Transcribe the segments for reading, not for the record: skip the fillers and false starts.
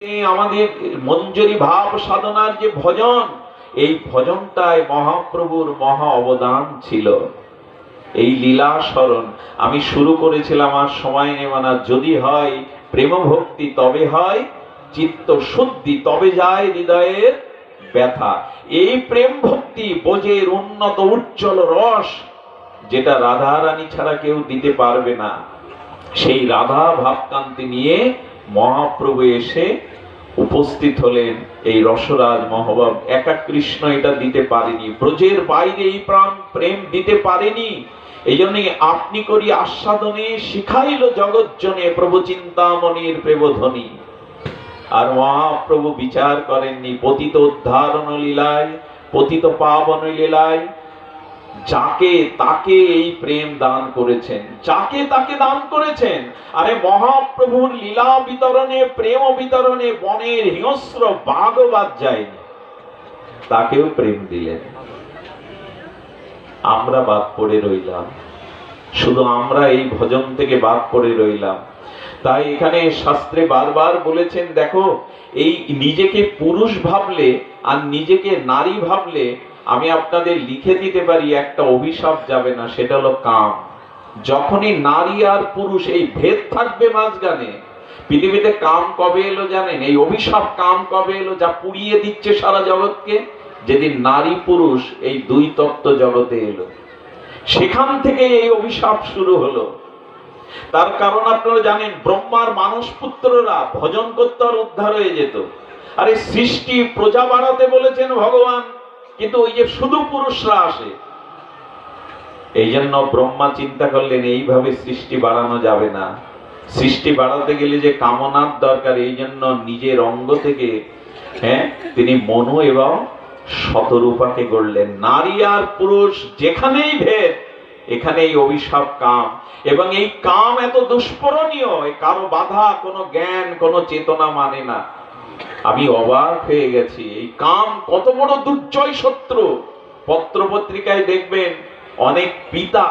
আমাদের মঞ্জরি ভাব সাধনার যে ভজন, এই ভজনটায় মহাপ্রভুর মহা অবদান ছিল। এই লীলা স্মরণ আমি শুরু করেছিলাম, আর সময় নেব না। যদি হয় প্রেম ভক্তি তবে হয় চিত্ত শুদ্ধি, তবে যায় হৃদয়ের ব্যথা। এই প্রেম ভক্তি বোঝের উন্নত উজ্জ্বল রস, যেটা রাধা রানী ছাড়া কেউ দিতে পারবে না। সেই রাধা ভাবকান্তি নিয়ে মহাপ্রভু এসে উপস্থিত হলেন। এই রসরাজ মহোভাব একা কৃষ্ণ এটা দিতে পারেনি, ব্রজের বাইরে এই প্রাণ প্রেম দিতে পারেনি। এই জন্যই আপনি করি আস্বাদনে শিখাইল জগৎজনে প্রভু চিন্তামণির প্রেমধ্বনি। আর মহাপ্রভু বিচার করেননি পতিত উদ্ধারণ লীলায়, পতিত পাবন লীলায় যাকে তাকে এই প্রেম দান করেছেন, যাকে তাকে দান করেছেন। আরে মহাপ্রভুর লীলা বিতরণে, প্রেম বিতরণে বনের হিংস্র বাঘও বাদ যায়নি, তাকেও প্রেম দিলেন। আমরা বাদ পড়ে রইলাম, শুধু আমরা এই ভজন থেকে বাদ পড়ে রইলাম। তাই এখানে শাস্ত্রে বারবার বলেছেন, দেখো এই নিজেকে পুরুষ ভাবলে আর নিজেকে নারী ভাবলে, আমি আপনাদের লিখে দিতে পারি একটা অভিশাপ যাবে না, সেটা হলো কাম। যখনই নারী আর পুরুষ এই ভেদ থাকবে মাঝখানে, পৃথিবীতে কাম কবে এলো জানেন? এই অভিশাপ কাম কবে এলো, যা পুড়িয়ে দিচ্ছে সারা জগৎকে? যেদিন নারী পুরুষ এই দুই তত্ত্ব জগতে এলো, সেখান থেকে এই অভিশাপ শুরু হলো। তার কারণ আপনারা জানেন, ব্রহ্মার মানস পুত্ররা ভজন করতে আর উদ্ধার হয়ে যেত। আরে সৃষ্টি প্রজা বাড়াতে বলেছেন ভগবান, কিন্তু ওই যে শুধু পুরুষরা আসে, এই জন্য ব্রহ্মা চিন্তা করলেন এইভাবে সৃষ্টি বাড়ানো যাবে না। সৃষ্টি বাড়াতে গেলে যে কামনার দরকার, এই জন্য নিজের অঙ্গ থেকে তিনি মনু এবং শতরূপাকে গড়লেন। নারী আর পুরুষ যেখানেই ভেদ, এখানেই অভিশাপ কাম। এবং এই কাম এত দুষ্পরণীয়, কারো বাধা, কোনো জ্ঞান, কোনো চেতনা মানে না। আমি অবাক হয়ে গেছি, এই কাম কত বড় দুর্জয় শত্রু। পত্র পত্রিকায় দেখবেন অনেক পিতা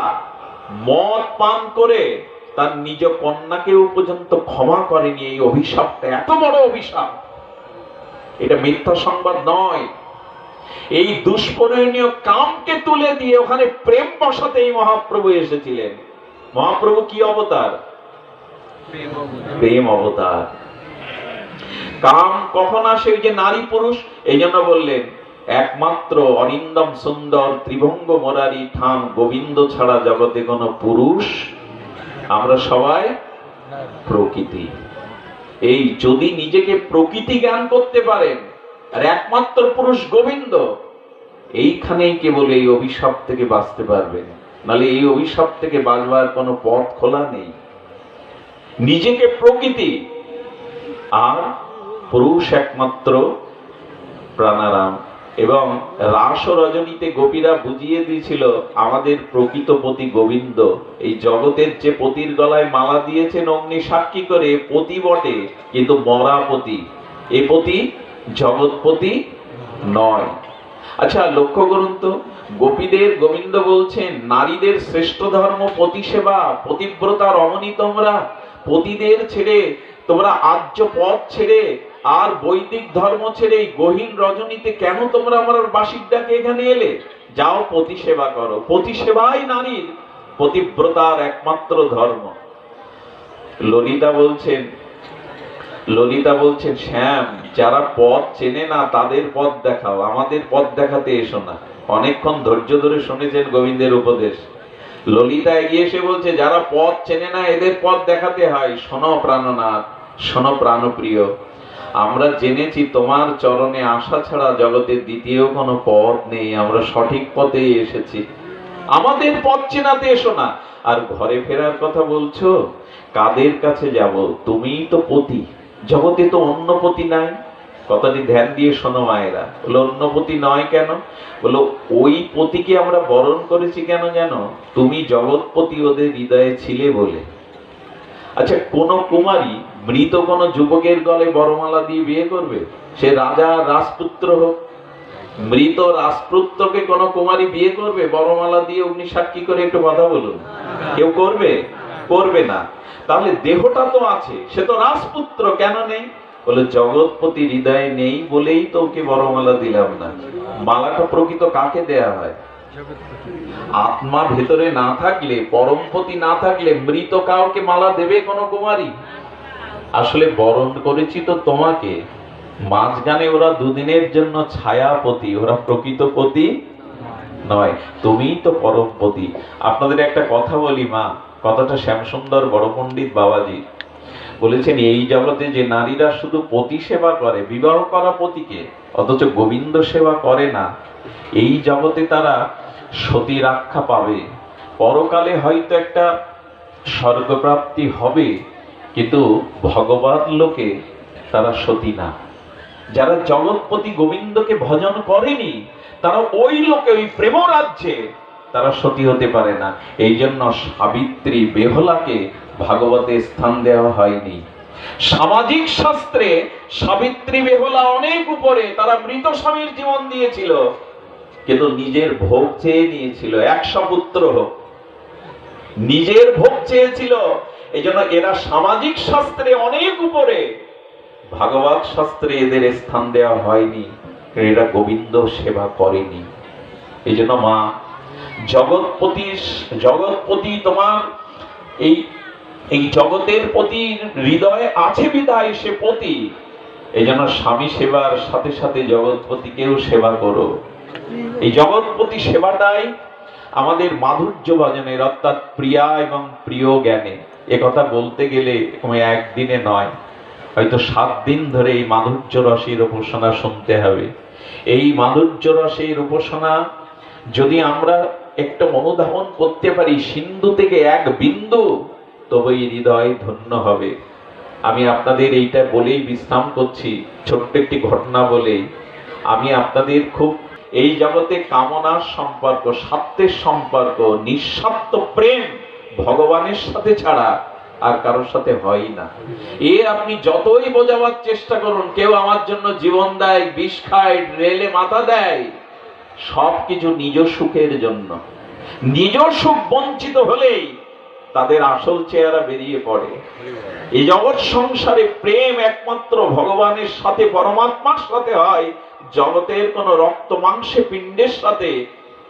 মদ পান করে তার নিজ কন্যাকেও পর্যন্ত ক্ষমা করেনি। এই অভিশাপটা এত বড় অভিশাপ, এটা মিথ্যা সংবাদ নয়। এই দুষ্পরণীয় কামকে তুলে দিয়ে ওখানে প্রেম বসাতে এই মহাপ্রভু এসেছিলেন। মহাপ্রভু কি অবতার? প্রেম অবতার। কাম কখন আসে? ওই যে নারী পুরুষ। এই জন্য বললেন, একমাত্র অরিন্দম সুন্দর ত্রিভঙ্গ মোরারি ঠাম গোবিন্দ ছাড়া জগতে কোন পুরুষ। আমরা সবাই প্রকৃতি। এই যদি নিজেকে প্রকৃতি জ্ঞান করতে পারেন, আর একমাত্র পুরুষ গোবিন্দ, এইখানেই কেবল এই অভিশাপ থেকে বাঁচতে পারবেন। নাহলে এই অভিশাপ থেকে বাঁচবার কোনো পথ খোলা নেই। নিজেকে প্রকৃতি আর পুরুষ একমাত্র প্রাণারাম। এবং রাস রজনীতে গোপীরা বুঝিয়ে দিয়েছিল, আমাদের প্রকৃত পতি গোবিন্দ। এই জগতের যে পতির গলায় মালা দিয়েছেন অগ্নি সাক্ষী করে, পতি বটে কিন্তু মরা পতি। এ পতি জগৎপতি নয়। আচ্ছা লক্ষ্য করুন তো, গোপীদের গোবিন্দ বলছেন, নারীদের শ্রেষ্ঠ ধর্ম পতি সেবা, পতিব্রতা রমণী তোমরা। পতিদের ছেড়ে তোমরা আর্য পথ ছেড়ে আর বৈদিক ধর্ম ছেড়ে এই গহীন রজনীতে কেন তোমরা আমার বাসির ডাকে এখানে এলে? যাও পতি সেবা করো। পতি সেবাই নারীর পতিব্রতার একমাত্র ধর্ম। ললিতা বলছেন, শ্যাম, যারা পথ চেনে না তাদের পথ দেখাও, আমাদের পথ দেখাতে এসো না। অনেকক্ষণ ধৈর্য ধরে শুনেছেন গোবিন্দের উপদেশ। ললিতা এগিয়ে এসে বলছে, যারা পথ চেনে না এদের পথ দেখাতে হয়। শোনো প্রাণনাথ, শোনো প্রাণপ্রিয়, আমরা জেনেছি তোমার চরণে আসা ছাড়া জগতের দ্বিতীয় কোনো পথ নেই। আমরা সঠিক পথেই এসেছি, আমাদের পথ চেনাতে এসো না। আর ঘরে ফেরার কথা বলছো, কাদের কাছে যাব? তুমিই তো পতি, জগতে তো অন্য পতি নাই। কথাটি ধ্যান দিয়ে শোনো মায়েরা। বলো অন্য পতি নয় কেন? বলো ওই পতিকে আমরা বরণ করেছি কেন জানো? তুমি জগৎপতি ওদের হৃদয়ে ছিলে বলে। আচ্ছা, কোন কুমারী মৃত কোন যুবকের গলে বরমালা দিয়ে বিয়ে করবে? সে রাজা রাজপুত্র হোক। মৃত রাজপুত্রকে কোন কুমারী বিয়ে করবে বরমালা দিয়ে অগ্নি সাক্ষী করে? একটু কথা বলুন, কেউ করবে? করবে না। তাহলে দেহটা তো আছে, সে তো রাজপুত্র, কেন নেই? বলে জগৎপতি হৃদয়ে নেই বলেই তো ওকে বরমালা দিলাম না। মালাটা প্রকৃত কাকে দেয়া হয়? আত্মা ভেতরে না থাকলে, পরমপতি না থাকলে মৃত কাউকে মালা দেবে কোনো কুমারী? আসলে বরণ করেছি তো তোমাকে, মাঝখানে ওরা দুদিনের জন্য ছায়াপতি, ওরা প্রকৃত পতি নয়, তুমিই তো পরমপতি। আপনাদের একটা কথা বলি মা, কথাটা শ্যামসুন্দর বড় পণ্ডিত বাবাজি বলেছেন, এই জগতে যে নারীরা শুধু পতি সেবা করে, বিবাহ করা পতিকে, অথচ গোবিন্দ সেবা করে না, এই জগতে তারা সতী রক্ষা পাবে, পরকালে হয়তো একটা স্বর্গপ্রাপ্তি হবে, কিন্তু ভগবত লোকে তারা সতী না। যারা জগৎপতি গোবিন্দকে ভজন করেনি তারা ওই লোকে, ওই প্রেম রাজ্যে তারা সতী হতে পারে না। এই জন্য সাবিত্রী বেহলাকে ভাগবতে স্থান দেওয়া হয়নি। সামাজিক শাস্ত্রে সাবিত্রী বেহলা অনেক উপরে, তারা মৃত স্বামীর জীবন দিয়েছিল, কিন্তু নিজের ভোগ চেয়ে নিয়েছিল, 100 পুত্র হোক, নিজের ভোগ চেয়েছিল। এই জন্য এরা সামাজিক শাস্ত্রে অনেক উপরে, ভাগবত শাস্ত্রে এদের স্থান দেওয়া হয়নি, এরা গোবিন্দ সেবা করেনি। এই জন্য মা, জগৎপতি তোমার এই জগতের প্রতি হৃদয়ে আছে বিধায় সে পতি। এই জন্য স্বামী সেবার সাথে সাথে জগৎপতিকেও সেবা করো। এই জগৎপতি সেবাটাই আমাদের মাধুর্য ভজনের, অর্থাৎ প্রিয়া এবং প্রিয় জ্ঞানে। একথা বলতে গেলে একদিনে নয়, হয়তো 7 দিন ধরে এই মাধুর্য রসের উপাসনা শুনতে হবে। এই মাধুর্য রসের উপাসনা যদি আমরা একটা অনুধাবন করতে পারি, সিন্ধু থেকে 1 বিন্দু, তবে এই হৃদয় ধন্য হবে। আমি আপনাদের এইটা বলেই বিশ্রাম করছি, ছোট্ট একটি ঘটনা বলেই। আমি আপনাদের খুব, এই জগতে কামনার সম্পর্ক, স্বার্থের সম্পর্ক, নিঃস্বার্থ প্রেম ভগবানের সাথে ছাড়া আর কারোর সাথে হয় না। আপনি যতই বোঝাবার চেষ্টা করুন, কেউ আমার জন্য জীবন দেয়, বিষ খায়, রেলে মাথা দেয়, সবকিছু নিজ সুখের জন্য। নিজ সুখ বঞ্চিত হলেই তাদের আসল চেহারা বেরিয়ে পড়ে। এই জগৎ সংসারে প্রেম একমাত্র ভগবানের সাথে, পরমাত্মার সাথে হয়, জগতের কোন রক্ত মাংসে পিণ্ডের সাথে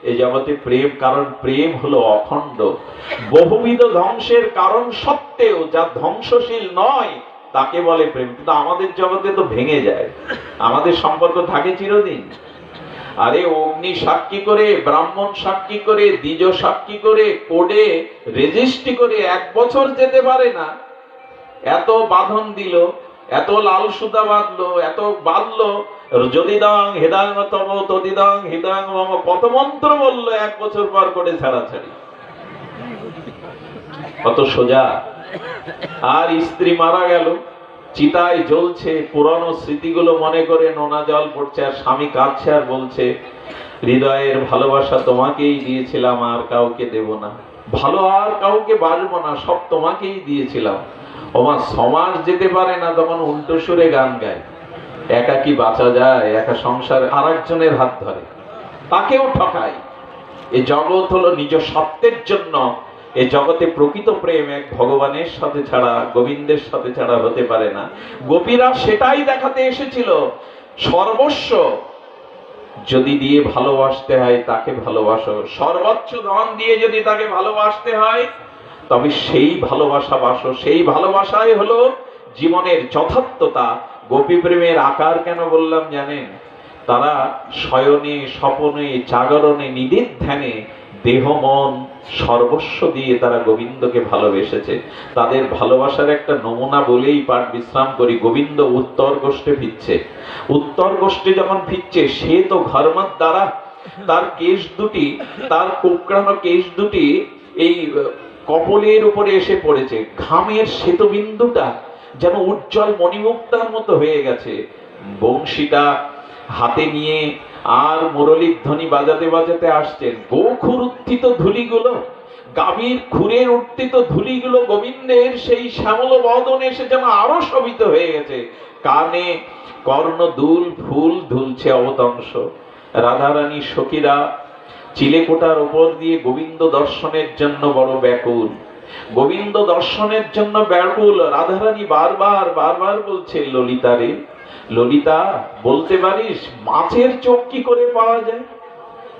এই জগতে প্রেম, কারণ প্রেম হলো অখণ্ড। বহুবিধ ধ্বংসের কারণ সত্ত্বেও যা ধ্বংসশীল নয় তাকে বলে প্রেম। কিন্তু আমাদের জগতে তো ভেঙে যায়, আমাদের সম্পর্ক থাকে চিরদিন। আরে অগ্নি সাক্ষী করে, ব্রাহ্মণ সাক্ষী করে, দ্বিজ সাক্ষী করে, কোডে রেজিস্ট্রি করে 1 বছর যেতে পারে না। এত বাঁধন দিল, এত লাল সুতা বাঁধলো, এত বাঁধলো, যদিদং হৃদয় তব তদিদং হৃদয় মম, কত মন্ত্র বললো, 1 বছর পর করে ছাড়াছাড়ি। কত সোজা। আর স্ত্রী মারা গেল, চিতায় জ্বলছে, পুরনো স্মৃতিগুলো মনে করে নোনা জল পড়ছে, আর স্বামী কাঁদছে আর বলছে, হৃদয়ের ভালোবাসা তোমাকেই দিয়েছিলাম, আর কাউকে দেব না, ভালো আর কাউকে বাসবো না, সব তোমাকেই দিয়েছিলাম। ওমা, সমাজ যেতে পারে না, তখন উল্টো সুরে গান গায়, একা কি বাঁচা যায়, একা সংসার আরেকজনের হাত ধরে, তাকেও ঠকায়। এই জগৎ হলো নিজ সত্যের জন্য। এই জগতে প্রকৃত প্রেম এক ভগবানের সাথে ছাড়া, গোবিন্দের সাথে ছাড়া হতে পারে না। গোপীরা সেটাই দেখাতে এসেছিল, সর্বস্ব যদি দিয়ে ভালোবাসতে হয় তাকে ভালোবাসো, সর্বোচ্চ ধন দিয়ে যদি তাকে ভালোবাসতে হয় তবে সেই ভালোবাসা বাসো। সেই ভালোবাসাই হলো জীবনের যথার্থতা। গোপী প্রেমের আকার কেন বললাম জানেন? তারা শয়নে, স্বপনে, জাগরণে, নিদির ধ্যানে দেহ মন সর্বস্ব দিয়ে তারা গোবিন্দকে ভালোবেসেছে। তাদের ভালোবাসার একটা নমুনা বলেই পাঠ বিশ্রাম করি। গোবিন্দ উত্তর গোষ্ঠে ফিরছে, উত্তর গোষ্ঠে যখন ফিরছে, সে তো ঘর্মার দ্বারা তার কেশ দুটি, তার কোকড়ানো কেশ দুটি এই কপলের উপরে এসে পড়েছে, ঘামের শ্বেতবিন্দুটা যেন উজ্জ্বল মণিমুক্তার মতো হয়ে গেছে। বংশীটা হাতে নিয়ে আর মুরলীর ধ্বনি বাজাতে বাজাতে আসছেন। গোখুর উত্থিত ধুলিগুলো, গাভীর খুরের উত্থিত ধুলিগুলো গোবিন্দের সেই শ্যামল বদন এসে যেন আরো শোভিত হয়ে গেছে। কানে কর্ণদুল ফুল ধুলছে অবতংশ। রাধারানী সখীরা চিলেকোটার উপর দিয়ে গোবিন্দ দর্শনের জন্য বড় ব্যাকুল। গোবিন্দ দর্শনের জন্য ব্যাকুল। রাধারানী বারবার বারবার বলছে, ললিতা রে, ললিতা বলতে পারিস মাছের চোখ কি করে পাওয়া যায়?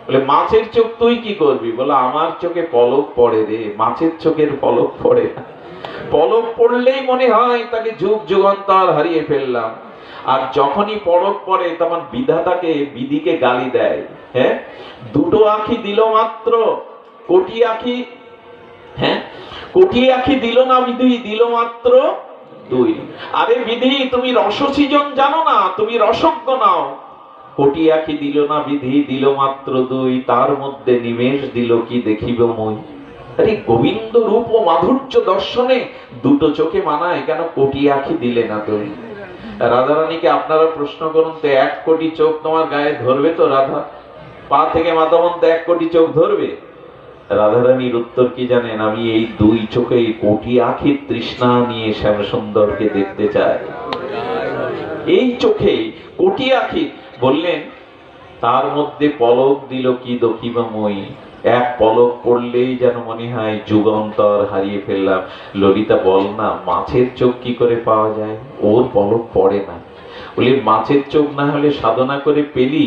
বলে মাছের চোখ তুই কি করবি? বলে আমার চোখে পলক পড়ে রে, মাছের চোখের পলক পড়ে না। পলক পড়লেই মনে হয় তাকে যুগ যুগান্তর হারিয়ে ফেললাম। আর যখনই পলক পড়ে তখন বিধাতাকে বিধিকে গালি দেয়। হ্যাঁ, দুটো আঁখি দিল মাত্র, কোটি আঁখি, হ্যাঁ কোটি আঁখি দিল না বিধি, দিল মাত্র দুই। আরে বিধি, তুমি রসসৃজন জানো না, তুমি রসজ্ঞ নাও। কোটি আঁখি দিল না বিধি, দিল মাত্র দুই, তার মধ্যে নিমেষ দিল কি দেখিব মই। আরে গোবিন্দ রূপ ও মাধুর্য দর্শনে দুটো চোখে মানায়, কেন কোটি আঁখি দিলে না তুমি? রাধারানীকে আপনারা প্রশ্ন করুন তো, 1 কোটি চোখ তোমার গায়ে ধরবে তো রাধা? পা থেকে মাথা পর্যন্ত 1 কোটি চোখ ধরবে? রাধারানীর উত্তর কি জানেন? আমি এই 2 চোখে কোটি আঁখির তৃষ্ণা নিয়ে শ্যাম সুন্দরকে দেখতে চাই। এই চোখে কোটি আঁখি। বললেন তার মধ্যে পলক দিল কি দখিবা মই, এক পলক পড়লেই যেন মনে হয় যুগান্তর হারিয়ে ফেললাম। ললিতা বল না, মাছের চোখ কি করে পাওয়া যায়? ওর পলক পড়ে না। বলি মাছের চোখ না হলে সাধনা করে পেলি,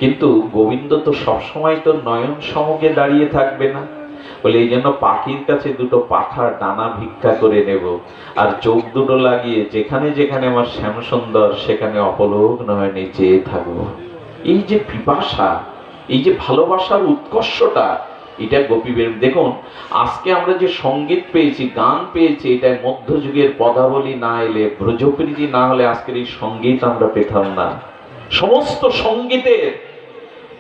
কিন্তু গোবিন্দ তো সবসময় তো নয়ন সমকে দাঁড়িয়ে থাকবে না। বলে এই জন্য পাখির কাছে দুটো পাখার ডানা ভিক্ষা করে নেব, আর চোখ দুটো লাগিয়ে যেখানে যেখানে আমার শ্যাম সুন্দর সেখানে অপলোক নয়নে চেয়ে থাকবো। এই যে পিপাসা, এই যে ভালোবাসার উৎকর্ষটা, এটা গোপীদের। দেখুন আজকে আমরা যে সঙ্গীত পেয়েছি, গান পেয়েছি, এটা মধ্যযুগের পদাবলী না এলে, ব্রজপ্রীতি না হলে আজকের এই সঙ্গীত আমরা পেতাম না। সমস্ত সঙ্গীতের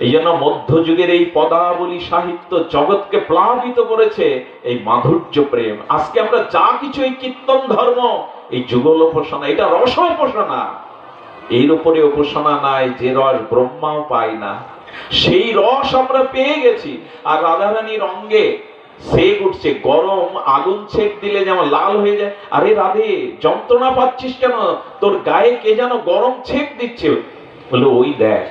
এই জন্য মধ্যযুগের এই পদাবলী সাহিত্য জগৎকে প্লাবিত করেছে এই মাধুর্য প্রেম। আজকে আমরা যা কিছু এই কীর্তন ধর্ম, এই যুগল উপাসনা, এটা রস উপাসনা। এর উপরে উপাসনা নাই যে রস ব্রহ্মাও পায় না, সেই রস আমরা পেয়ে গেছি। আর রাধারানীর অঙ্গে সেক উঠছে, গরম আগুন ছেক দিলে যেমন লাল হয়ে যায়। আরে রাধে, যন্ত্রণা পাচ্ছিস কেন? তোর গায়ে কে যেন গরম ছেক দিচ্ছে। বলে ওই দেখ,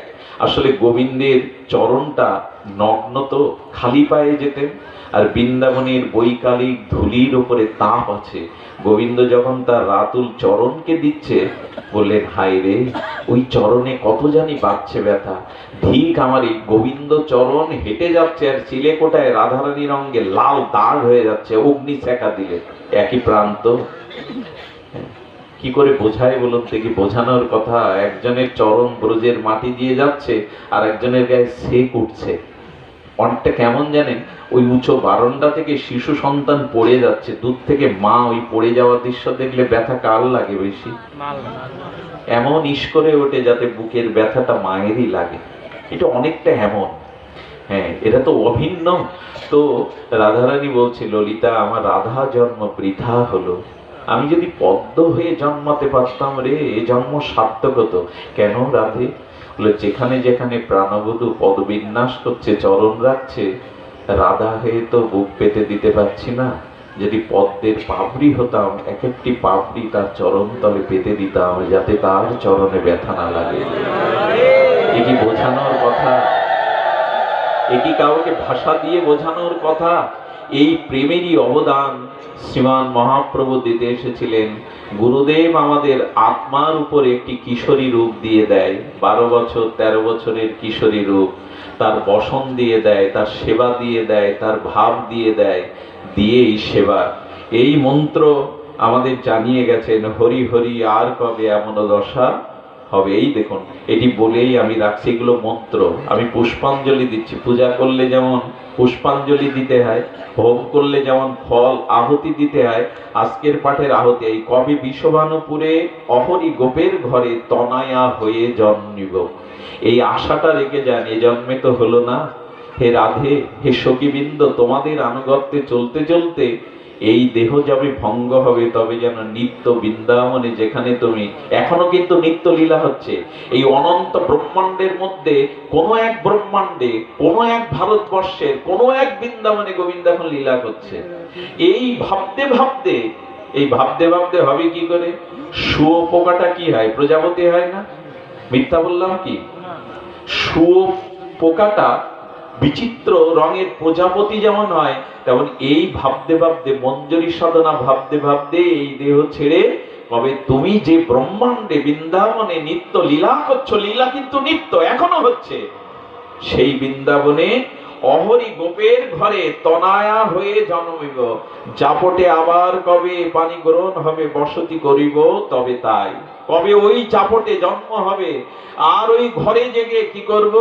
আসলে গোবিন্দের চরণটা নগ্ন, তো খালি পায়ে যেতেন। আর বৃন্দাবনের বৈকালিক ধুলির উপরে তাপ আছে। গোবিন্দ যখন তার রাতুল চরণকে দিচ্ছে, বললেন হায় রে, ওই চরণে কত জানি বাজছে ব্যথা। ঠিক আমার এই গোবিন্দ চরণ হেঁটে যাচ্ছে, আর চিলেকোটায় রাধারানীর অঙ্গে লাল দাগ হয়ে যাচ্ছে, অগ্নি ছেকা দিলে। একই প্রান্ত। কি করে বোঝায় বলুন দেখি? বোঝানোর কথা, একজনের চরণ ব্রজের মাটি দিয়ে যাচ্ছে, আর একজনের গায়ে সেক উঠছে। অনেকটা কেমন জানেন? ওই উঁচু বারান্দা থেকে শিশু সন্তান পড়ে যাচ্ছে, দূর থেকে মা ওই পড়ে যাওয়ার দৃশ্য দেখলে ব্যথা কার লাগে বেশি? এমন ইস করে ওঠে যাতে বুকের ব্যথাটা মায়েরই লাগে। এটা অনেকটা এমন। হ্যাঁ, এটা তো অভিন্ন। তো রাধারানী বলছে, ললিতা আমার রাধা জন্ম বৃথা হলো। আমি যদি পদ্ম হয়ে জন্মাতে পারতাম রে, এ জন্ম সার্থক হতো। কেন রাধে? বলে যেখানে যেখানে প্রাণবধূ পদবিন্যাস করছে, চরণ রাখছে, রাধা হয়ে তো বুক পেতে দিতে পারছি না। যদি পদ্মের পাপড়ি হতাম, এক একটি পাপড়ি তার চরণ তলে পেতে দিতাম, যাতে তার চরণে ব্যথা না লাগে। এ কি বোঝানোর কথা? এ কি কাউকে ভাষা দিয়ে বোঝানোর কথা? এই প্রেমেরই অবদান শ্রীমান মহাপ্রভু দিতে এসেছিলেন। গুরুদেব আমাদের আত্মার উপরে একটি কিশোরী রূপ দিয়ে দেয়, 12 বছর 13 বছরের কিশোরী রূপ। তার বসন দিয়ে দেয়, তার সেবা দিয়ে দেয়, তার ভাব দিয়ে দেয়, দিয়ে এই সেবা, এই মন্ত্র আমাদের জানিয়ে গেছেন, হরি হরি আর কবে এমন দশা হবে। এই দেখুন, এটি বলেই আমি রাখছি, এগুলো মন্ত্র। আমি পুষ্পাঞ্জলি দিচ্ছি। পূজা করলে যেমন পুষ্পাঞ্জলি দিতে হয়, হোম করলে যেমন ফল আহুতি দিতে হয়, আজকের পাঠের আহুতি এই, কবে বিষবানুপুরে অহরি গোপের ঘরে তনয়া হয়ে জন্মিব। এই আশাটা রেখে যান, এ জন্মে তো হলো না। হে রাধে, হে সখীবৃন্দ, তোমাদের আনুগত্যে চলতে চলতে এই দেহ যবে ভঙ্গ হবে, তবে যেন নিত্য বৃন্দাবনে, যেখানে তুমি এখনো কিন্তু নিত্য লীলা হচ্ছে। এই অনন্ত ব্রহ্মাণ্ডের মধ্যে কোনো এক ব্রহ্মাণ্ডে, কোনো এক ভারতবর্ষের কোনো এক বৃন্দাবনে গোবিন্দ এখন লীলা করছে। এই ভাবতে ভাবতে, এই ভাবতে ভাবতে হবে কি করে? শুয়োপোকাটা কি হয়? প্রজাপতি হয় না? মিথ্যা বললাম কি? শুয়োপোকাটা বিচিত্র রঙের প্রজাপতি যেমন হয়, তেমন এই ভাবতে ভাবতে, মঞ্জরি সাধনা ভাবতে ভাবতে এই দেহ ছেড়ে কবে তুমি যে ব্রহ্মাণ্ডে বৃন্দাবনে নিত্য লীলা করছো, লীলা কিন্তু নিত্য এখনো হচ্ছে, সেই বৃন্দাবনে অহরি গোপের ঘরে তনায়া হয়ে জন্মিব, জাপটে আবার কবে পানি গ্রহণ হবে, বসতি করিব তবে তাই। কবে ওই জাপটে জন্ম হবে, আর ওই ঘরে জেগে কি করব,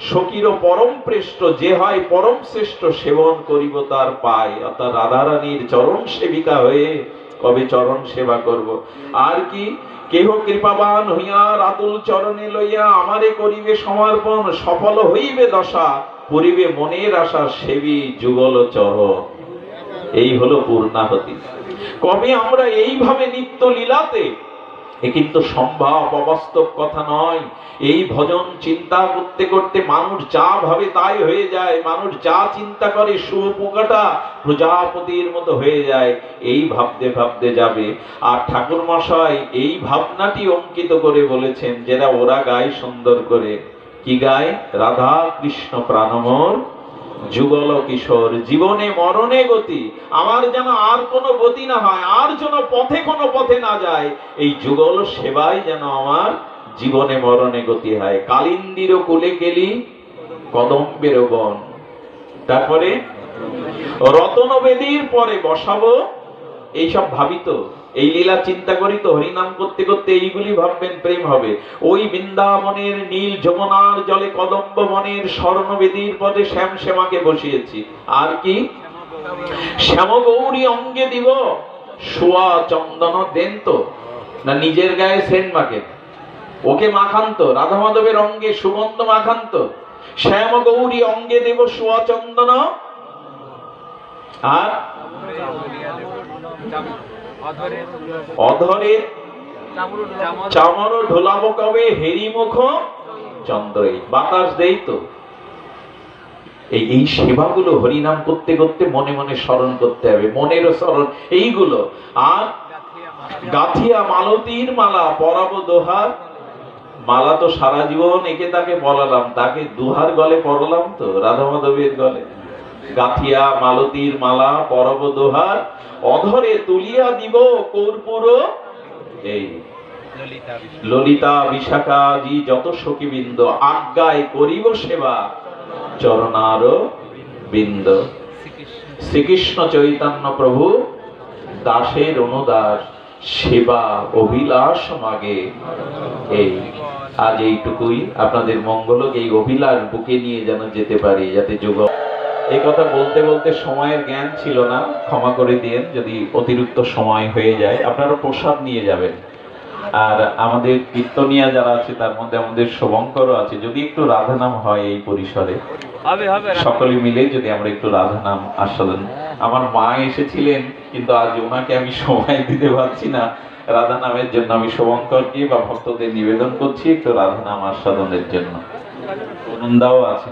সখীর পরম প্রেষ্ঠ যে হয় পরম শ্রেষ্ঠ সেবন করিব তার পায়, অর্থাৎ রাধারানীর চরণ সেবিকা হয়ে কবে চরণ সেবা করব। আর কি, কেহ কৃপাবান হইয়া রাতুল চরণে লইয়া আমারে করিবে সমর্পণ, সফল হইবে দশা, পরিবে মনের আশা সেবী যুগল চরণ। এই হলো পূর্ণাহতি। কবে আমরা এইভাবে নিত্য লীলাতে, এ কিন্তু সম্ভব, অবাস্তব কথা নয়। এই ভজন চিন্তা করতে করতে মানুষ যা ভাবে তাই হয়ে যায়, মানুষ যা চিন্তা করে শুয়োপোকাটা প্রজাপতির মতো হয়ে যায়, এই ভাবতে ভাবতে যাবে। আর ঠাকুর মশাই এই ভাবনাটি অঙ্কিত করে বলেছেন, যেটা ওরা গায় সুন্দর করে। কি গায়? রাধা কৃষ্ণ প্রাণমোর যুগল কিশোর, জীবনে মরণে গতি আমার যেন আর কোনো গতি না হয়, আর যেন পথে কোনো পথে না যায়, এই যুগল সেবাই যেন আমার জীবনে মরণে গতি হয়। কালিন্দির কুলে কেলি কদম্বের বন, তারপরে রতনবেদীর পরে বসাবো, এইসব ভাবিত, এই লীলা চিন্তা করি তো, হরিনাম করতে করতে এইগুলি ভাববেন, প্রেম হবে। ওই বৃন্দাবনের নীল যমুনার জলে কদম্ব বনের স্বর্ণবেদীর পদে শ্যাম শ্যামাকে বসিয়েছি। আর কি, শ্যাম গৌরী অঙ্গে দিব সোয়া চন্দন, দেন তো না নিজের গায়ে সেন মাখেন, ওকে মাখান্ত, রাধা মাধবের অঙ্গে সুগন্ধ মাখান্ত, শ্যাম গৌরী অঙ্গে দেব সোয়া চন্দন। আর অধরে চামর ঢোলাবো কবে, হেরি মুখ চন্দ্রে, বাতাস দেই তো। এই সেবাগুলো হরিনাম করতে করতে মনে মনে স্মরণ করতে হবে, মনেরও স্মরণ এইগুলো। আর গাথিয়া মালতীর মালা পরাবো দোহার, মালা তো সারা জীবন একে তাকে পরালাম, তাকে দুহার গলে পরালাম তো, রাধা মাধবের গলে। গাথিয়া মালতীর মালা পরব দোহার, অধরে তুলিয়া দিব কর্পূর, এই ললিতা বিশাখা জি যত সখীবৃন্দ, আজ্ঞায় করিব সেবা চরণার বৃন্দ। শ্রীকৃষ্ণ চৈতন্য প্রভু দাসের অনুদাস, সেবা অভিলাষ মাগে। এই আজ এইটুকুই, আপনাদের মঙ্গল এই অভিলাষ বুকে নিয়ে যেন যেতে পারি, যাতে যুগ। এই কথা বলতে বলতে সময়ের জ্ঞান ছিল না, ক্ষমা করে দিয়েন যদি অতিরিক্ত সময় হয়ে যায়। আপনারা প্রসাদ নিয়ে যাবেন। আর আমাদের কীর্তনিয়া যারা আছে তার মধ্যে আমাদের শুভঙ্করও আছে, যদি একটু রাধা নাম হয় এই পরিসরে, সকলে মিলে যদি আমরা একটু রাধা নাম আস্বাদন। আমার মা এসেছিলেন, কিন্তু আজ ওনাকে আমি সময় দিতে পারছি না রাধা নামের জন্য। আমি শুভঙ্করকে বা ভক্তদের নিবেদন করছি একটু রাধা নাম আস্বাদনের জন্য। নন্দাও আছে।